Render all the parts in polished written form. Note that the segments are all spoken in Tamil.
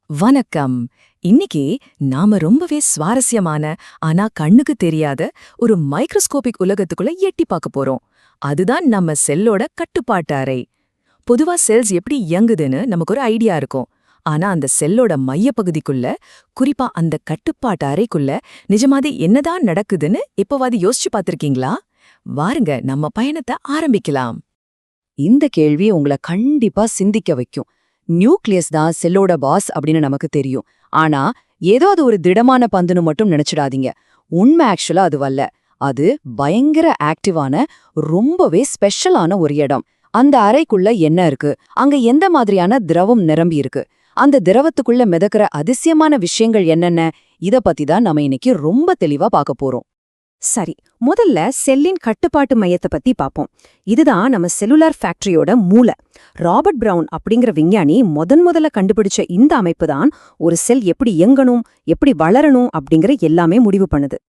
வணக்கம். இன்னைக்கு நாம ரொம்பவே சுவாரஸ்யமான ஆனா கண்ணுக்கு தெரியாத ஒரு மைக்ரோஸ்கோபிக் உலகத்துக்குள்ள எட்டி பார்க்க போறோம். அதுதான் நம்ம செல்லோட கட்டுப்பாட்டு அறை. பொதுவா செல்ஸ் எப்படி இயங்குதுன்னு நமக்கு ஒரு ஐடியா இருக்கும். ஆனா அந்த செல்லோட மையப்பகுதிக்குள்ள, குறிப்பா அந்த கட்டுப்பாட்டு அறைக்குள்ள நிஜமாவே என்னதான் நடக்குதுன்னு எப்பவாது யோசிச்சு பார்த்திருக்கீங்களா? வாருங்க நம்ம பயணத்தை ஆரம்பிக்கலாம். இந்த கேள்வி உங்களை கண்டிப்பா சிந்திக்க வைக்கும். நியூக்ளியஸ் தான் செல்லோட பாஸ் அப்படின்னு நமக்கு தெரியும். ஆனா ஏதோ அது ஒரு திடமான பந்துன்னு மட்டும் நினைச்சிடாதீங்க. உண்மை ஆக்சுவலா அதுவல்ல. அது பயங்கர ஆக்டிவான, ரொம்பவே ஸ்பெஷலான ஒரு இடம். அந்த அறைக்குள்ள என்ன இருக்கு, அங்க எந்த மாதிரியான திரவம் நிரம்பி இருக்கு, அந்த திரவத்துக்குள்ள மிதக்கிற அதிசயமான விஷயங்கள் என்னென்ன, இத பத்தி தான் நம்ம இன்னைக்கு ரொம்ப தெளிவா பார்க்க போறோம். சரி, முதல்ல செல்லின் கட்டுப்பாட்டு மையத்தை பத்தி பாப்போம். இதுதான் நம்ம செல்லுலார் ஃபேக்டரியோட மூளை. ராபர்ட் பிரவுன் அப்படிங்கிற விஞ்ஞானி முதல்ல கண்டுபிடிச்ச இந்த அமைப்பு தான் ஒரு செல் எப்படி இயங்கணும், எப்படி வளரணும் அப்படிங்கிற எல்லாமே முடிவு பண்ணுது.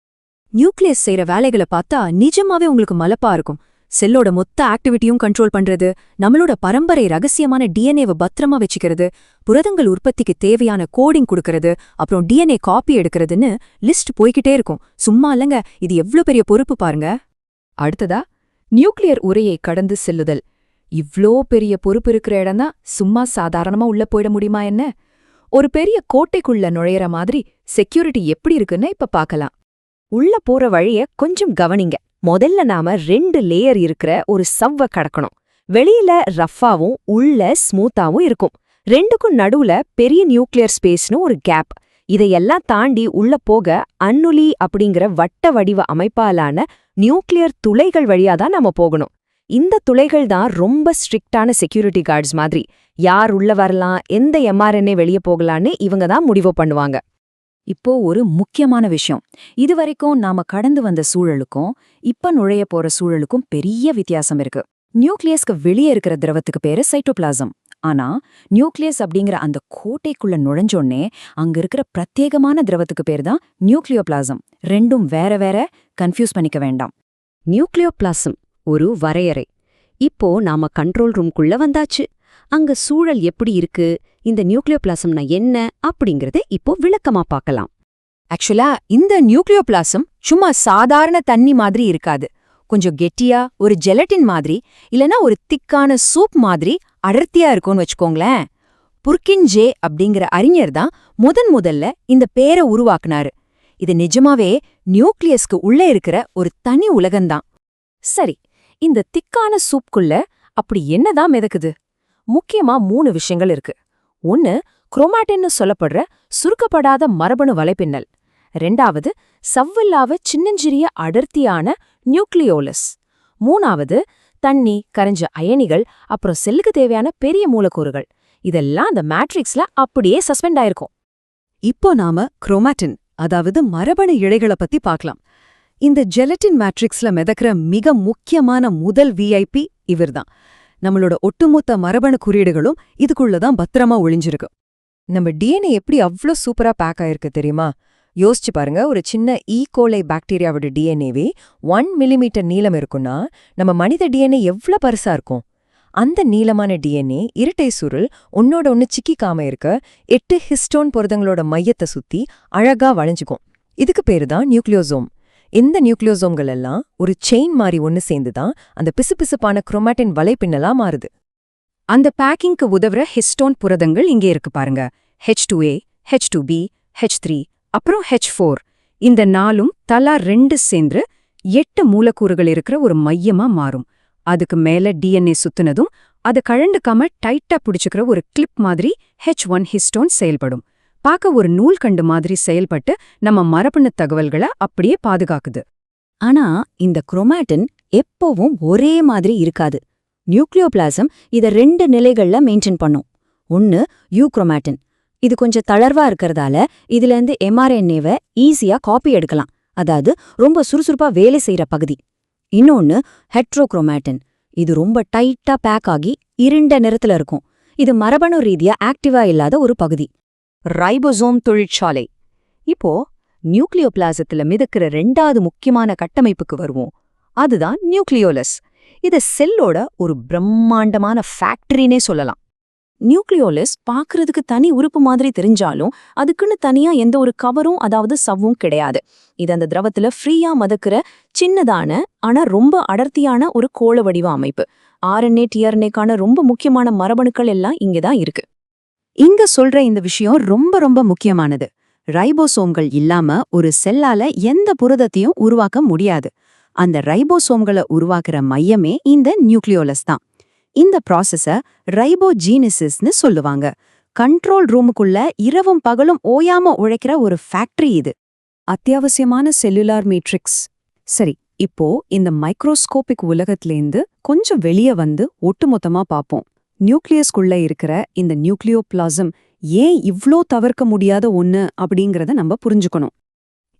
நியூக்ளியஸ் செய்யற வேலைகளை பார்த்தா நிஜமாவே உங்களுக்கு மலப்பா இருக்கும். செல்லோட மொத்த ஆக்டிவிட்டியும் கண்ட்ரோல் பண்றது, நம்மளோட பரம்பரை ரகசியமான டிஎன்ஏவை பத்திரமா வச்சுக்கிறது, புரதங்கள் உற்பத்திக்கு தேவையான கோடிங் கொடுக்கறது, அப்புறம் டிஎன்ஏ காப்பி எடுக்கிறதுன்னு லிஸ்ட் போய்கிட்டே இருக்கும். சும்மா இல்லங்க, இது எவ்ளோ பெரிய பொறுப்பு பாருங்க. அடுத்ததா, நியூக்ளியர் உரையை கடந்து செல்லுதல். இவ்ளோ பெரிய பொறுப்பு இருக்கிற இடம்தான் சும்மா சாதாரணமா உள்ள போயிட முடியுமா என்ன? ஒரு பெரிய கோட்டைக்குள்ள நுழையிற மாதிரி செக்யூரிட்டி எப்படி இருக்குன்னு இப்ப பார்க்கலாம். உள்ள போற வழிய கொஞ்சம் கவனிங்க. முதல்ல நாம 2 லேயர் இருக்கிற ஒரு சவ்வ கடக்கணும். வெளியில ரஃப்பாவும் உள்ள ஸ்மூத்தாவும் இருக்கும். ரெண்டுக்கும் நடுவுல பெரிய நியூக்ளியர் ஸ்பேஸ்னு ஒரு கேப். இதையெல்லாம் தாண்டி உள்ள போக அன்னுலி அப்படிங்கிற வட்ட வடிவ அமைப்பாலான நியூக்ளியர் துளைகள் வழியாதான் நாம போகணும். இந்த துளைகள் தான் ரொம்ப ஸ்ட்ரிக்டான செக்யூரிட்டி கார்ட்ஸ் மாதிரி. யார் உள்ள வரலாம், எந்த எம்ஆர்என்ஏ வெளியே போகலான்னு இவங்க தான் முடிவு பண்ணுவாங்க. இப்போ ஒரு முக்கியமான விஷயம். இதுவரைக்கும் நாம கடந்து வந்த சூழலுக்கும் இப்ப நுழைய போற சூழலுக்கும் பெரிய வித்தியாசம் இருக்கு. நியூக்ளியஸ்க்கு வெளியே இருக்கிற திரவத்துக்கு பேரு சைட்டோபிளாசம். ஆனா நியூக்ளியஸ் அப்படிங்கிற அந்த கோட்டைக்குள்ள நுழைஞ்சோன்னே அங்க இருக்கிற பிரத்யேகமான திரவத்துக்கு பேர் தான் நியூக்ளியோபிளாசம். ரெண்டும் வேற வேற, கன்ஃபியூஸ் பண்ணிக்க வேண்டாம். நியூக்ளியோபிளாசம் ஒரு வரையறை. இப்போ நாம கண்ட்ரோல் ரூம்குள்ள வந்தாச்சு. அங்க சூழல் எப்படி இருக்கு, இந்த நியூக்ளியோபிளாசம்னா என்ன அப்படிங்கறத இப்போ விளக்கமா பார்க்கலாம். ஆக்சுவலா இந்த நியூக்ளியோபிளாசம் சும்மா சாதாரண தண்ணி மாதிரி இருக்காது. கொஞ்சம் கெட்டியா, ஒரு ஜெலட்டின் மாதிரி, இல்லனா ஒரு திக்கான சூப் மாதிரி அடர்த்தியா இருக்கும்னு வச்சுக்கோங்களேன். புர்கின்ஜே அப்படிங்கிற அறிஞர் தான் முதல்ல இந்த பேரை உருவாக்குனாரு. இது நிஜமாவே நியூக்ளியஸ்க்கு உள்ள இருக்கிற ஒரு தனி உலகம்தான். சரி, இந்த திக்கான சூப்குள்ள அப்படி என்னதான் மிதக்குது? முக்கியமா 3 விஷயங்கள் இருக்கு. ஒன்னு, குரோமாட்டின்னு சொல்லப்படுற சுருக்கப்படாத மரபணு வலைப்பின்னல். 2வது, சவ்வில்லாவ சின்னஞ்சிறிய அடர்த்தியான நியூக்ளியோலஸ். 3வது, தண்ணி, கரைஞ்ச அயனிகள், அப்புறம் செல்லுக்கு தேவையான பெரிய மூலக்கூறுகள். இதெல்லாம் அந்த மேட்ரிக்ஸ்ல அப்படியே சஸ்பெண்ட் ஆயிருக்கும். இப்போ நாம குரோமாட்டின், அதாவது மரபணு இழைகளை பத்தி பார்க்கலாம். இந்த ஜெலட்டின் மேட்ரிக்ஸ்ல மிதக்கிற மிக முக்கியமான முதல் விஐபி இவர்தான். நம்மளோட ஒட்டுமொத்த மரபணு குறியீடுகளும் இதுக்குள்ளதான் பத்திரமா ஒளிஞ்சிருக்கு. நம்ம டிஎன்ஏ எப்படி அவ்ளோ சூப்பரா பேக் ஆயிருக்கு தெரியுமா? யோசிச்சு பாருங்க, ஒரு சின்ன ஈகோலை பாக்டீரியாவோட டிஎன்ஏவே 1 மில்லிமீட்டர் நீளம் இருக்குன்னா நம்ம மனித டிஎன்ஏ எவ்ளோ பருசா இருக்கும். அந்த நீளமான டிஎன்ஏ இரட்டை சுருள் ஒன்னோட ஒன்னு சிக்கிக்காம இருக்க 8 ஹிஸ்டோன் புரதங்களோட மையத்தை சுத்தி அழகா வளைஞ்சுக்கும். இதுக்கு பேரு தான் நியூக்ளியோசோம். இந்த நியூக்ளியோசோம்கள் எல்லாம் ஒரு செயின் மாதிரி ஒன்னு சேர்ந்துதான் அந்த பிசுபிசுப்பான குரோமாட்டின் வலைப்பின்னலா மாறுது. அந்த பேக்கிங்க்கு உதவுற ஹிஸ்டோன் புரதங்கள் இங்கே இருக்கு பாருங்க. H2A, H2B, H3, அப்புறம் H4. இந்த 4ம் தலா 2 சேர்ந்து 8 மூலக்கூறுகள் இருக்கிற ஒரு மையமா மாறும். அதுக்கு மேல டிஎன்ஏ சுத்துனதும் அதை கழண்டுக்காம டைட்டா பிடிச்சுக்கிற ஒரு கிளிப் மாதிரி H1 ஹிஸ்டோன் செயல்படும். பார்க்க ஒரு நூல்கண்டு மாதிரி செயல்பட்டு நம்ம மரபணு தகவல்களை அப்படியே பாதுகாக்குது. ஆனா இந்த குரோமாட்டின் எப்பவும் ஒரே மாதிரி இருக்காது. நியூக்ளியோபிளாசம் இத 2 நிலைகள்ல மெயின்டைன் பண்ணும். ஒன்னு யூக்ரோமாட்டின். இது கொஞ்சம் தளர்வா இருக்கறதால இதுலேருந்து எம்ஆர்என்ஏவை ஈஸியா காப்பி எடுக்கலாம். அதாவது ரொம்ப சுறுசுறுப்பா வேலை செய்யற பகுதி. இன்னொன்னு ஹெட்ரோக்ரோமாட்டின். இது ரொம்ப டைட்டா பேக் ஆகி இருண்ட நிறத்துல இருக்கும். இது மரபணு ரீதியா ஆக்டிவா இல்லாத ஒரு பகுதி. ரைபோசோம் தொழிற்சாலை. இப்போ நியூக்ளியோபிளாசத்துல மிதக்கிற 2வது முக்கியமான கட்டமைப்புக்கு வருவோம். அதுதான் நியூக்ளியோலஸ். இத செல்லோட ஒரு பிரம்மாண்டமான ஃபேக்டரினே சொல்லலாம். நியூக்ளியோலஸ் பார்க்கறதுக்கு தனி உறுப்பு மாதிரி தெரிஞ்சாலும் அதுக்குன்னு தனியா எந்த ஒரு கவரும் அதாவது சவ்வும் கிடையாது. இது அந்த திரவத்துல ஃப்ரீயா மதக்கிற சின்னதான ஆனா ரொம்ப அடர்த்தியான ஒரு கோள வடிவ அமைப்பு. RNA tRNAக்கான ரொம்ப முக்கியமான மரபணுக்கள் எல்லாம் இங்கதான் இருக்கு. இங்க சொல்ற இந்த விஷயம் ரொம்ப ரொம்ப முக்கியமானது. ரைபோசோம்கள் இல்லாம ஒரு செல்லால எந்த புரதத்தையும் உருவாக்க முடியாது. அந்த ரைபோசோம்களை உருவாக்குற மையமே இந்த நியூக்ளியோலஸ் தான். இந்த ப்ராசஸ ரைபோஜீனிசிஸ்னு சொல்லுவாங்க. கண்ட்ரோல் ரூமுக்குள்ள இரவும் பகலும் ஓயாம உழைக்கிற ஒரு ஃபேக்டரி இது. அத்தியாவசியமான செல்லுலார் மேட்ரிக்ஸ். சரி, இப்போ இந்த மைக்ரோஸ்கோபிக் உலகத்திலேருந்து கொஞ்சம் வெளியே வந்து ஒட்டுமொத்தமா பார்ப்போம். நியூக்ளியஸ்குள்ள இருக்கிற இந்த நியூக்ளியோபிளாசம் ஏன் இவ்ளோ தவிர்க்க முடியாத ஒண்ணு அப்படிங்கறத நம்ம புரிஞ்சுக்கணும்.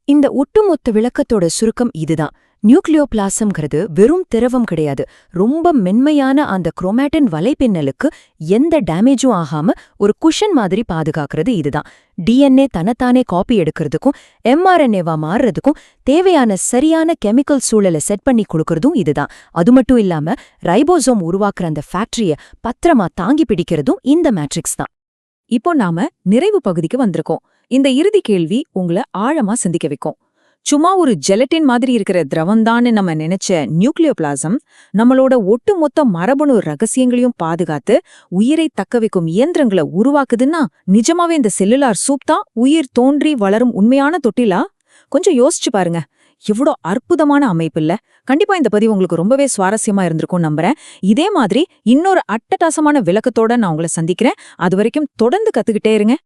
இந்த ஒட்டுமொத்த விளக்கத்தோட சுருக்கம் இதுதான். நியூக்ளியோபிளாசம்ங்கிறது வெறும் திரவம் கிடையாது. ரொம்ப மென்மையான அந்த குரோமாட்டின் வலைப்பின்னலுக்கு எந்த டேமேஜும் ஆகாம ஒரு குஷன் மாதிரி பாதுகாக்கிறது இதுதான். DNA தனத்தானே காப்பி எடுக்கிறதுக்கும் mRNAவா மாறுறதுக்கும் தேவையான சரியான கெமிக்கல் சூழலை செட் பண்ணி கொடுக்கறதும் இதுதான். அது மட்டும் இல்லாம ரைபோசோம் உருவாக்குற அந்த ஃபேக்டரிய பத்திரமா தாங்கி பிடிக்கிறதும் இந்த மேட்ரிக்ஸ் தான். இப்போ நாம நிறைவு பகுதிக்கு வந்திருக்கோம். இந்த இறுதி கேள்வி உங்களை ஆழமா சிந்திக்க வைக்கும். சும்மா ஒரு ஜெலட்டின் மாதிரி இருக்கிற திரவம்தான்னு நம்ம நினைச்ச நியூக்ளியோபிளாசம் நம்மளோட ஒட்டுமொத்த மரபணு ரகசியங்களையும் பாதுகாத்து உயிரை தக்க வைக்கும் இயந்திரங்களை உருவாக்குதுன்னா நிஜமாவே இந்த செல்லுலார் சூப் தான் உயிர் தோன்றி வளரும் உண்மையான தொட்டிலா? கொஞ்சம் யோசிச்சு பாருங்க. எவ்வளோ அற்புதமான அமைப்பு இல்ல? கண்டிப்பா இந்த பதிவு உங்களுக்கு ரொம்பவே சுவாரஸ்யமா இருந்திருக்கும் நம்புறேன். இதே மாதிரி இன்னொரு அட்டகாசமான விளக்கத்தோட நான் உங்களை சந்திக்கிறேன். அது வரைக்கும் தொடர்ந்து கத்துக்கிட்டே இருங்க.